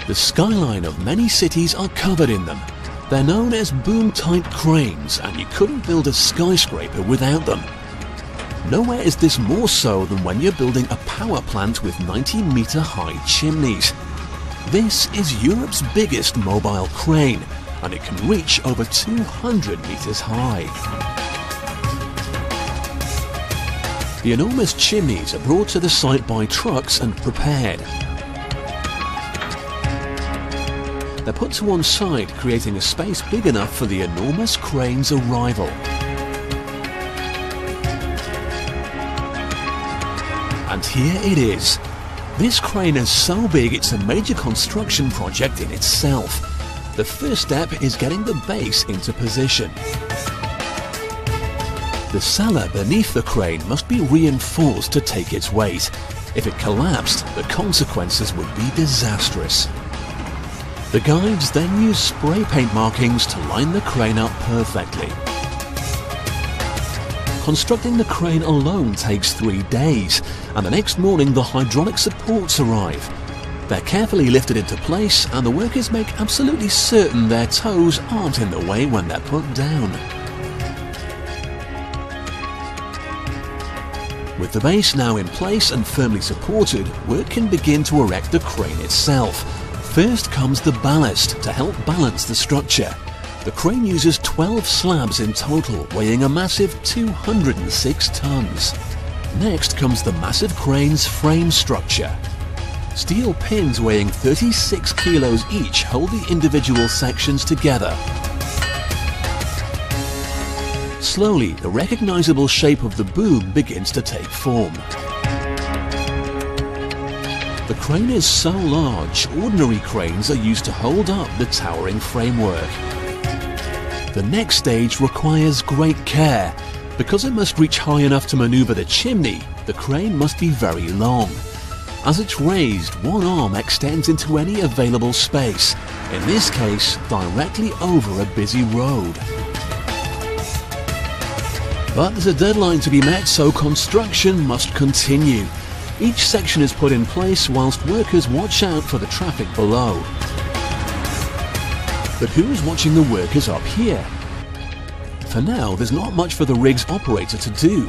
The skyline of many cities are covered in them. They're known as boom-type cranes, and you couldn't build a skyscraper without them. Nowhere is this more so than when you're building a power plant with 90-meter-high chimneys. This is Europe's biggest mobile crane, and it can reach over 200 meters high. The enormous chimneys are brought to the site by trucks and prepared. They're put to one side, creating a space big enough for the enormous crane's arrival. And here it is. This crane is so big it's a major construction project in itself. The first step is getting the base into position. The cellar beneath the crane must be reinforced to take its weight. If it collapsed, the consequences would be disastrous. The guides then use spray paint markings to line the crane up perfectly. Constructing the crane alone takes 3 days, and the next morning the hydraulic supports arrive. They're carefully lifted into place, and the workers make absolutely certain their toes aren't in the way when they're put down. With the base now in place and firmly supported, work can begin to erect the crane itself. First comes the ballast to help balance the structure. The crane uses 12 slabs in total, weighing a massive 206 tons. Next comes the massive crane's frame structure. Steel pins weighing 36 kilos each hold the individual sections together. Slowly, the recognizable shape of the boom begins to take form. The crane is so large, ordinary cranes are used to hold up the towering framework. The next stage requires great care. Because it must reach high enough to maneuver the chimney, the crane must be very long. As it's raised, one arm extends into any available space, in this case, directly over a busy road. But there's a deadline to be met, so construction must continue. Each section is put in place whilst workers watch out for the traffic below. But who's watching the workers up here? For now, there's not much for the rig's operator to do.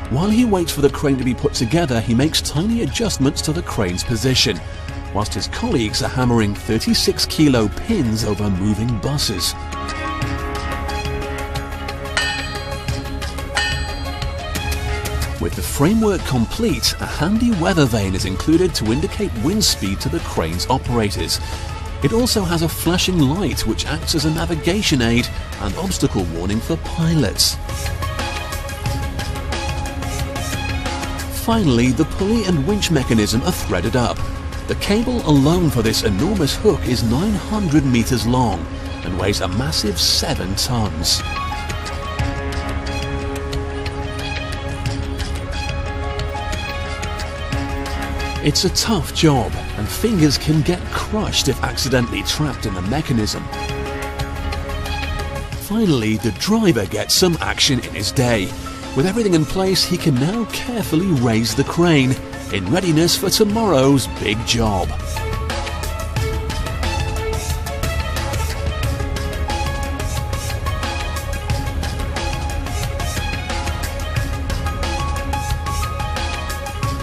While he waits for the crane to be put together, he makes tiny adjustments to the crane's position, whilst his colleagues are hammering 36-kilo pins over moving buses. With the framework complete, a handy weather vane is included to indicate wind speed to the crane's operators. It also has a flashing light which acts as a navigation aid and obstacle warning for pilots. Finally, the pulley and winch mechanism are threaded up. The cable alone for this enormous hook is 900 meters long and weighs a massive 7 tons. It's a tough job, and fingers can get crushed if accidentally trapped in the mechanism. Finally, the driver gets some action in his day. With everything in place, he can now carefully raise the crane, in readiness for tomorrow's big job.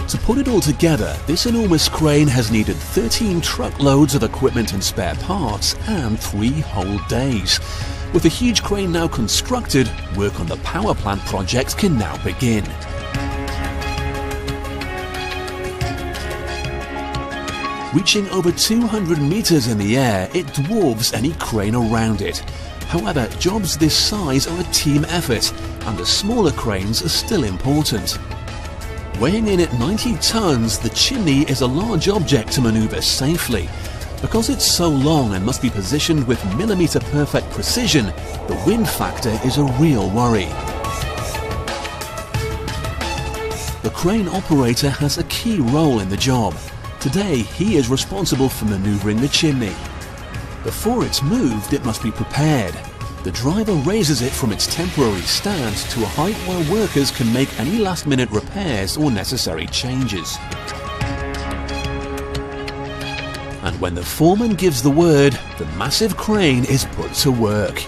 To put it all together, this enormous crane has needed 13 truckloads of equipment and spare parts and 3 whole days. With the huge crane now constructed, work on the power plant project can now begin. Reaching over 200 meters in the air, it dwarfs any crane around it. However, jobs this size are a team effort, and the smaller cranes are still important. Weighing in at 90 tons, the chimney is a large object to maneuver safely. Because it's so long and must be positioned with millimeter-perfect precision, the wind factor is a real worry. The crane operator has a key role in the job. Today, he is responsible for maneuvering the chimney. Before it's moved, it must be prepared. The driver raises it from its temporary stand to a height where workers can make any last-minute repairs or necessary changes. and when the foreman gives the word, the massive crane is put to work.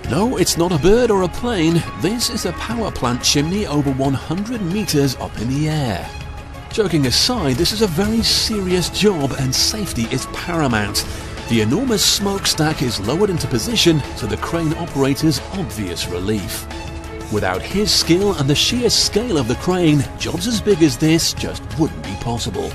No, it's not a bird or a plane, this is a power plant chimney over 100 meters up in the air. Joking aside, this is a very serious job and safety is paramount. The enormous smokestack is lowered into position to the crane operator's obvious relief. Without his skill and the sheer scale of the crane, jobs as big as this just wouldn't be possible.